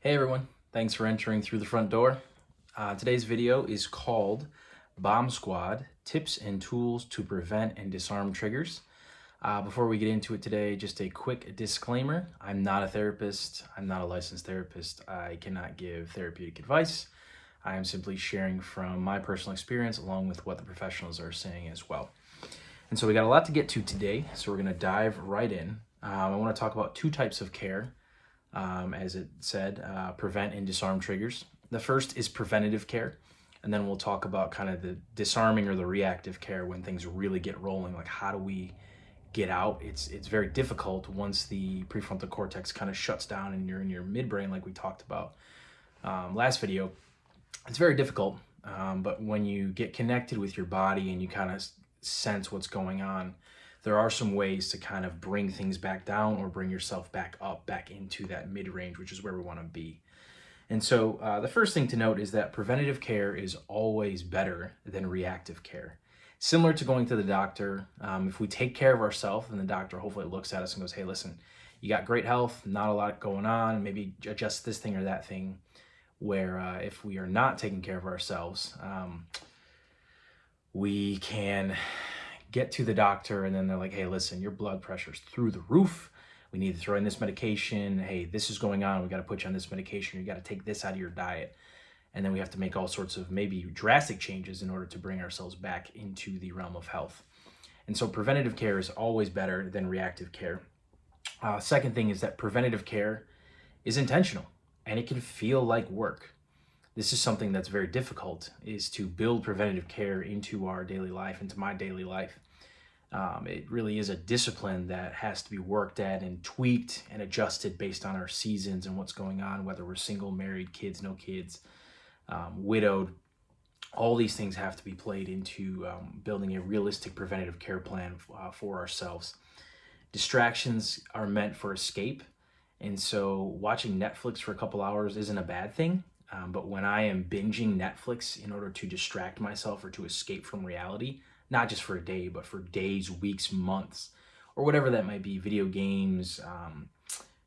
Hey everyone, thanks for entering through the front door. Today's video is called Bomb Squad, Tips and Tools to Prevent and Disarm Triggers. Before we get into it today, just a quick disclaimer. I'm not a therapist. I'm not a licensed therapist. I cannot give therapeutic advice. I am simply sharing from my personal experience along with what the professionals are saying as well. And so we got a lot to get to today, so we're going to dive right in. I want to talk about two types of care. As it said, prevent and disarm triggers. The first is preventative care, and then we'll talk about kind of the disarming or the reactive care when things really get rolling. Like, how do we get out? It's very difficult once the prefrontal cortex kind of shuts down and you're in your midbrain, like we talked about last video. It's very difficult, but when you get connected with your body and you kind of sense what's going on, there are some ways to kind of bring things back down or bring yourself back up, back into that mid-range, which is where we want to be. And so the first thing to note is that preventative care is always better than reactive care. Similar to going to the doctor, if we take care of ourselves, and the doctor hopefully looks at us and goes, hey, listen, you got great health, not a lot going on, maybe adjust this thing or that thing. Where if we are not taking care of ourselves, we can get to the doctor and then they're like, hey, listen, your blood pressure's through the roof. We need to throw in this medication. Hey, this is going on. We got to put you on this medication. You got to take this out of your diet. And then we have to make all sorts of maybe drastic changes in order to bring ourselves back into the realm of health. And so preventative care is always better than reactive care. Second thing is that preventative care is intentional and it can feel like work. This is something that's very difficult, is to build preventative care into our daily life, into my daily life. It really is a discipline that has to be worked at and tweaked and adjusted based on our seasons and what's going on, whether we're single, married, kids, no kids, widowed. All these things have to be played into building a realistic preventative care plan for ourselves. Distractions are meant for escape. And so watching Netflix for a couple hours isn't a bad thing. But when I am binging Netflix in order to distract myself or to escape from reality, not just for a day, but for days, weeks, months, or whatever that might be, video games,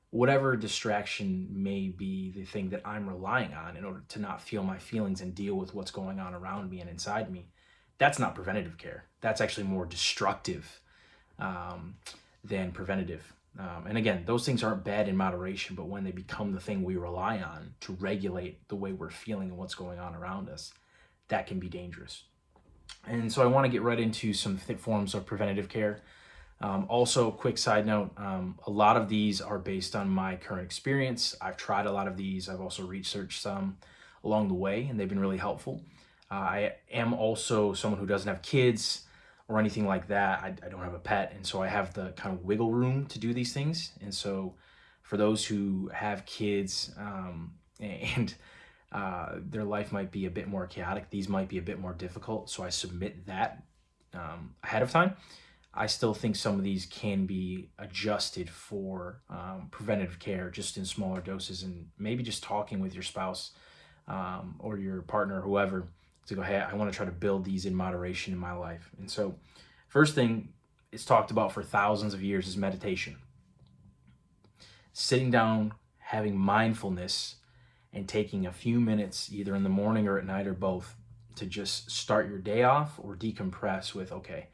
whatever distraction may be the thing that I'm relying on in order to not feel my feelings and deal with what's going on around me and inside me, that's not preventative care. That's actually more destructive than preventative. And again, those things aren't bad in moderation, but when they become the thing we rely on to regulate the way we're feeling and what's going on around us, that can be dangerous. And so I want to get right into some forms of preventative care. Also, quick side note, a lot of these are based on my current experience. I've tried a lot of these. I've also researched some along the way, and they've been really helpful. I am also someone who doesn't have kids or anything like that. I don't have a pet, and so I have the kind of wiggle room to do these things. And so for those who have kids and their life might be a bit more chaotic, these might be a bit more difficult, so I submit that ahead of time. I still think some of these can be adjusted for preventative care just in smaller doses, and maybe just talking with your spouse or your partner or whoever to go, hey, I want to try to build these in moderation in my life. And so first thing it's talked about for thousands of years is meditation. Sitting down, having mindfulness, and taking a few minutes either in the morning or at night or both to just start your day off or decompress with, okay,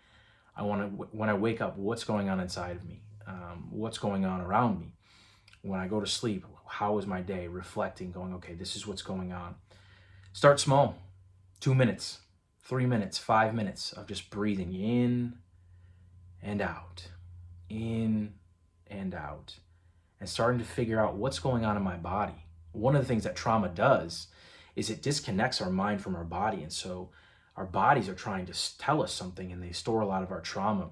I want to, when I wake up, what's going on inside of me? What's going on around me? When I go to sleep, how was my day? Reflecting, going, okay, this is what's going on. Start small. 2 minutes, 3 minutes, 5 minutes of just breathing in and out, in and out, and starting to figure out what's going on in my body. One of the things that trauma does is it disconnects our mind from our body. And so our bodies are trying to tell us something, and they store a lot of our trauma.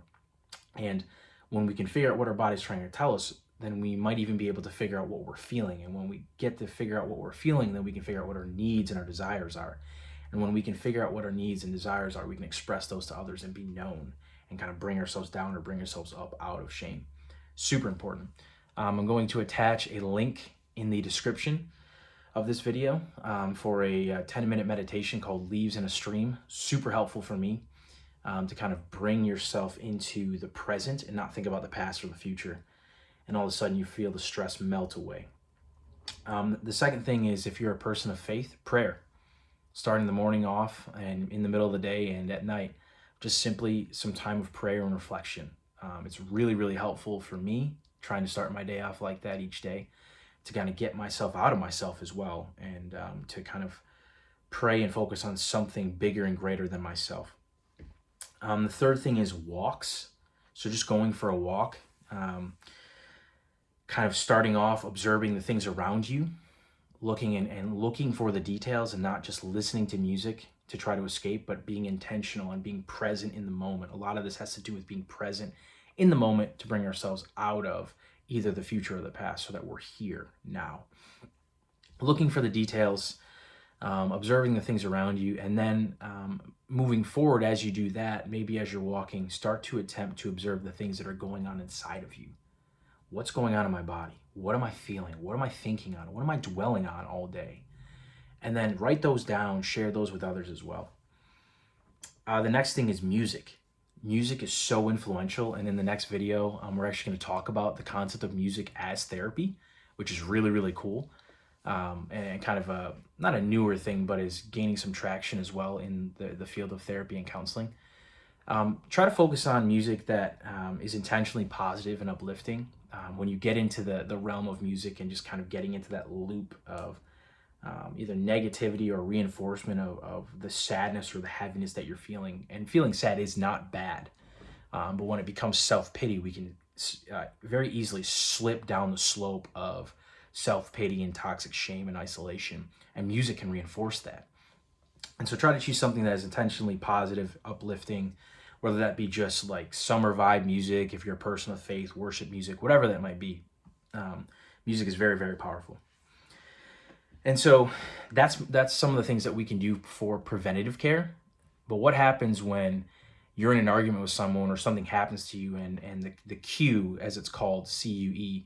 And when we can figure out what our body's trying to tell us, then we might even be able to figure out what we're feeling. And when we get to figure out what we're feeling, then we can figure out what our needs and our desires are. And when we can figure out what our needs and desires are, we can express those to others and be known and kind of bring ourselves down or bring ourselves up out of shame. Super important. I'm going to attach a link in the description of this video for a 10-minute meditation called Leaves in a Stream. Super helpful for me to kind of bring yourself into the present and not think about the past or the future. And all of a sudden you feel the stress melt away. The second thing is, if you're a person of faith, prayer. Starting the morning off and in the middle of the day and at night, just simply some time of prayer and reflection. It's really, really helpful for me trying to start my day off like that each day, to kind of get myself out of myself as well, and to kind of pray and focus on something bigger and greater than myself. The third thing is walks. So just going for a walk, kind of starting off observing the things around you, looking and looking for the details, and not just listening to music to try to escape, but being intentional and being present in the moment. A lot of this has to do with being present in the moment to bring ourselves out of either the future or the past, so that we're here now. Looking for the details, observing the things around you, and then moving forward as you do that, maybe as you're walking, start to attempt to observe the things that are going on inside of you. What's going on in my body? What am I feeling? What am I thinking on? What am I dwelling on all day? And then write those down, share those with others as well. The next thing is music. Music is so influential, and in the next video, we're actually going to talk about the concept of music as therapy, which is really, really cool, and kind of not a newer thing, but is gaining some traction as well in the field of therapy and counseling. Try to focus on music that is intentionally positive and uplifting. When you get into the realm of music and just kind of getting into that loop of either negativity or reinforcement of the sadness or the heaviness that you're feeling. And feeling sad is not bad. But when it becomes self-pity, we can very easily slip down the slope of self-pity and toxic shame and isolation. And music can reinforce that. And so try to choose something that is intentionally positive, uplifting, whether that be just like summer vibe music, if you're a person of faith, worship music, whatever that might be. Music is very, very powerful. And so that's some of the things that we can do for preventative care. But what happens when you're in an argument with someone or something happens to you, and the cue, as it's called, CUE,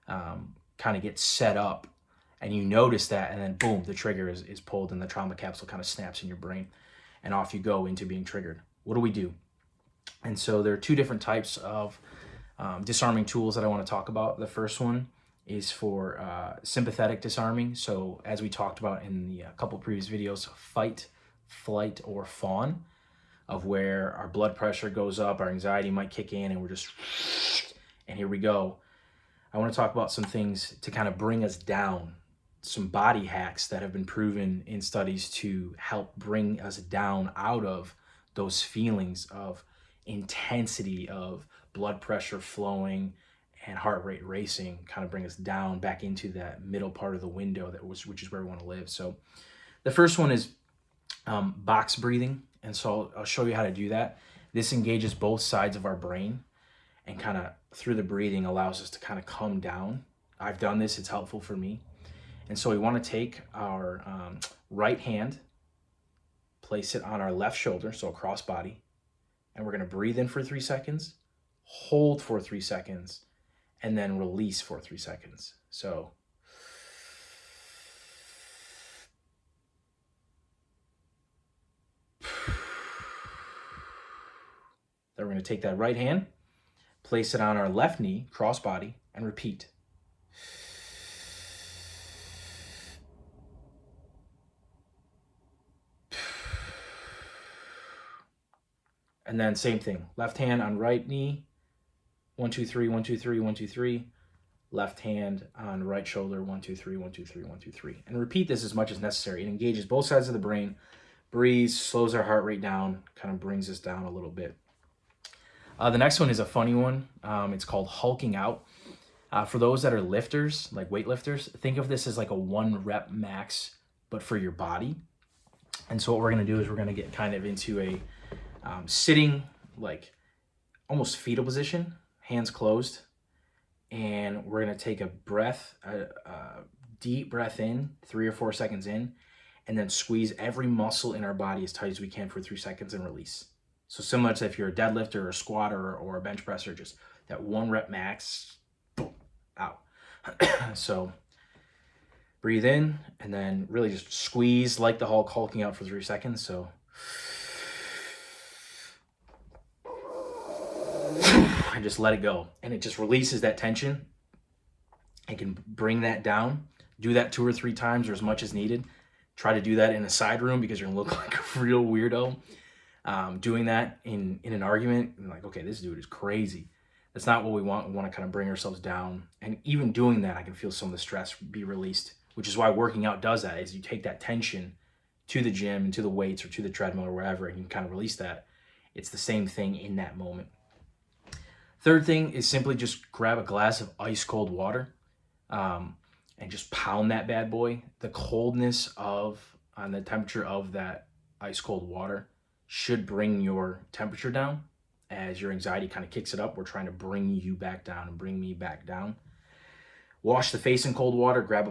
kind of gets set up, and you notice that, and then boom, the trigger is pulled and the trauma capsule kind of snaps in your brain, and off you go into being triggered. What do we do? And so there are two different types of disarming tools that I want to talk about. The first one is for sympathetic disarming. So as we talked about in the couple previous videos, fight, flight, or fawn, of where our blood pressure goes up, our anxiety might kick in, and we're just, and here we go. I want to talk about some things to kind of bring us down, some body hacks that have been proven in studies to help bring us down out of those feelings of intensity of blood pressure flowing and heart rate racing, kind of bring us down back into that middle part of the window which is where we want to live. So the first one is box breathing. And so I'll show you how to do that. This engages both sides of our brain, and kind of through the breathing allows us to kind of come down. I've done this, it's helpful for me. And so we want to take our right hand, place it on our left shoulder, so across body, and we're going to breathe in for 3 seconds, hold for 3 seconds, and then release for 3 seconds. So then we're going to take that right hand, place it on our left knee, cross body, and repeat. And then same thing, left hand on right knee, 1, 2, 3, 1, 2, 3, 1, 2, 3. Left hand on right shoulder, 1, 2, 3, 1, 2, 3, 1, 2, 3. And repeat this as much as necessary. It engages both sides of the brain, breathes, slows our heart rate down, kind of brings us down a little bit. The next one is a funny one. It's called hulking out. For those that are lifters, like weightlifters, think of this as like a 1 rep max, but for your body. And so what we're going to do is we're going to get kind of into a sitting, like almost fetal position, hands closed. And we're going to take a breath, a deep breath in, 3 or 4 seconds in, and then squeeze every muscle in our body as tight as we can for 3 seconds and release. So similar to if you're a deadlifter or a squatter or a bench presser, just that 1 rep max, boom, out. So breathe in and then really just squeeze like the Hulk, hulking out for 3 seconds. So and just let it go, and it just releases that tension. It can bring that down Do that 2 or 3 times or as much as needed. Try to do that in a side room because you're gonna look like a real weirdo. Doing that in an argument, I'm like, okay, this dude is crazy. That's not what we want. We want to kind of bring ourselves down. And even doing that, I can feel some of the stress be released, which is why working out does that, is you take that tension to the gym and to the weights or to the treadmill or wherever, and you can kind of release that. It's the same thing in that moment. Third thing is simply just grab a glass of ice cold water and just pound that bad boy. The coldness of, and the temperature of that ice cold water should bring your temperature down. As your anxiety kind of kicks it up, we're trying to bring you back down and bring me back down. Wash the face in cold water, grab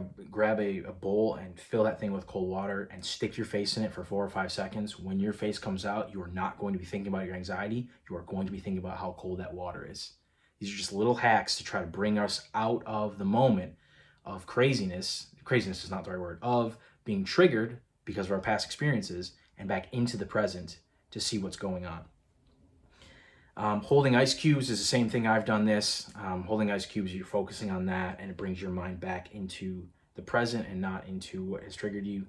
a bowl and fill that thing with cold water and stick your face in it for 4 or 5 seconds. When your face comes out, you are not going to be thinking about your anxiety. You are going to be thinking about how cold that water is. These are just little hacks to try to bring us out of the moment of craziness. Craziness is not the right word, of being triggered because of our past experiences and back into the present to see what's going on. Holding ice cubes is the same thing. I've done this. Holding ice cubes, you're focusing on that and it brings your mind back into the present and not into what has triggered you.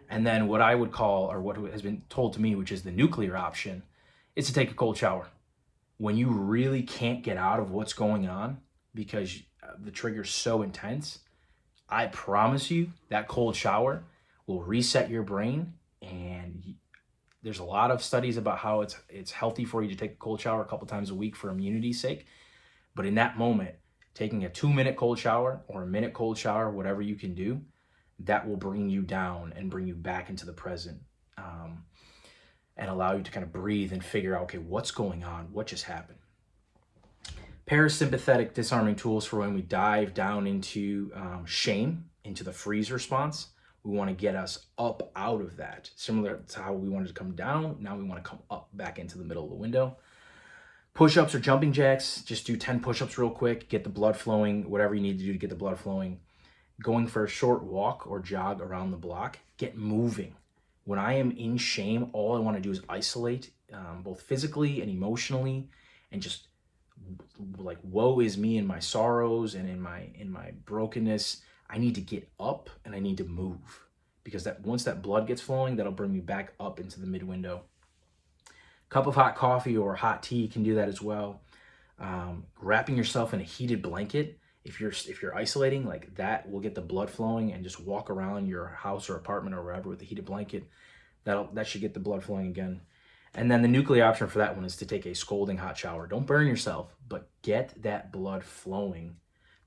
And then what I would call, or what has been told to me, which is the nuclear option, is to take a cold shower. When you really can't get out of what's going on because the trigger's so intense, I promise you that cold shower will reset your brain. And there's a lot of studies about how it's healthy for you to take a cold shower a couple times a week for immunity's sake. But in that moment, taking a 2-minute cold shower or a minute cold shower, whatever you can do, that will bring you down and bring you back into the present, and allow you to kind of breathe and figure out, okay, what's going on? What just happened? Parasympathetic disarming tools for when we dive down into shame, into the freeze response. We want to get us up out of that. Similar to how we wanted to come down, now we want to come up back into the middle of the window. Push-ups or jumping jacks, just do 10 push-ups real quick, get the blood flowing, whatever you need to do to get the blood flowing. Going for a short walk or jog around the block, get moving. When I am in shame, all I want to do is isolate, both physically and emotionally, and just like, woe is me in my sorrows and in my brokenness. I need to get up and I need to move, because that once that blood gets flowing, that'll bring me back up into the mid window. Cup of hot coffee or hot tea can do that as well. Wrapping yourself in a heated blanket, if you're isolating, like that will get the blood flowing, and just walk around your house or apartment or wherever with a heated blanket. That should get the blood flowing again. And then the nuclear option for that one is to take a scalding hot shower. Don't burn yourself, but get that blood flowing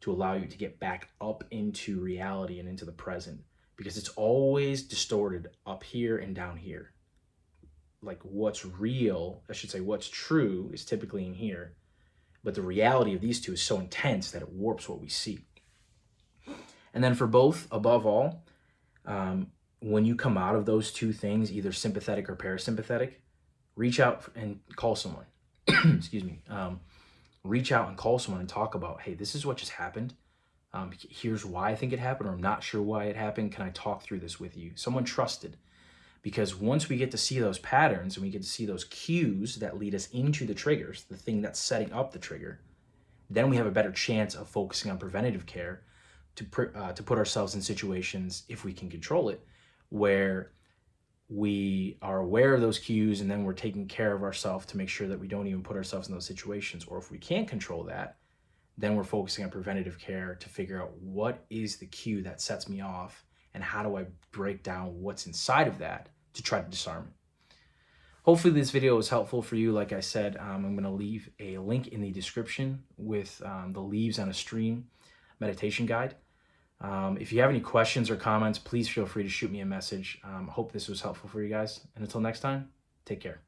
to allow you to get back up into reality and into the present, because it's always distorted up here and down here. Like what's real, I should say what's true, is typically in here, but the reality of these two is so intense that it warps what we see. And then for both, above all, when you come out of those two things, either sympathetic or parasympathetic, reach out and call someone. Excuse me. Reach out and call someone and talk about, hey, this is what just happened. Here's why I think it happened, or I'm not sure why it happened. Can I talk through this with you? Someone trusted. Because once we get to see those patterns and we get to see those cues that lead us into the triggers, the thing that's setting up the trigger, then we have a better chance of focusing on preventative care to put ourselves in situations, if we can control it, where we are aware of those cues and then we're taking care of ourselves to make sure that we don't even put ourselves in those situations. Or if we can't control that, then we're focusing on preventative care to figure out what is the cue that sets me off and how do I break down what's inside of that to try to disarm it. Hopefully this video was helpful for you. Like I said, I'm going to leave a link in the description with the Leaves on a Stream meditation guide. If you have any questions or comments, please feel free to shoot me a message. Hope this was helpful for you guys. And until next time, take care.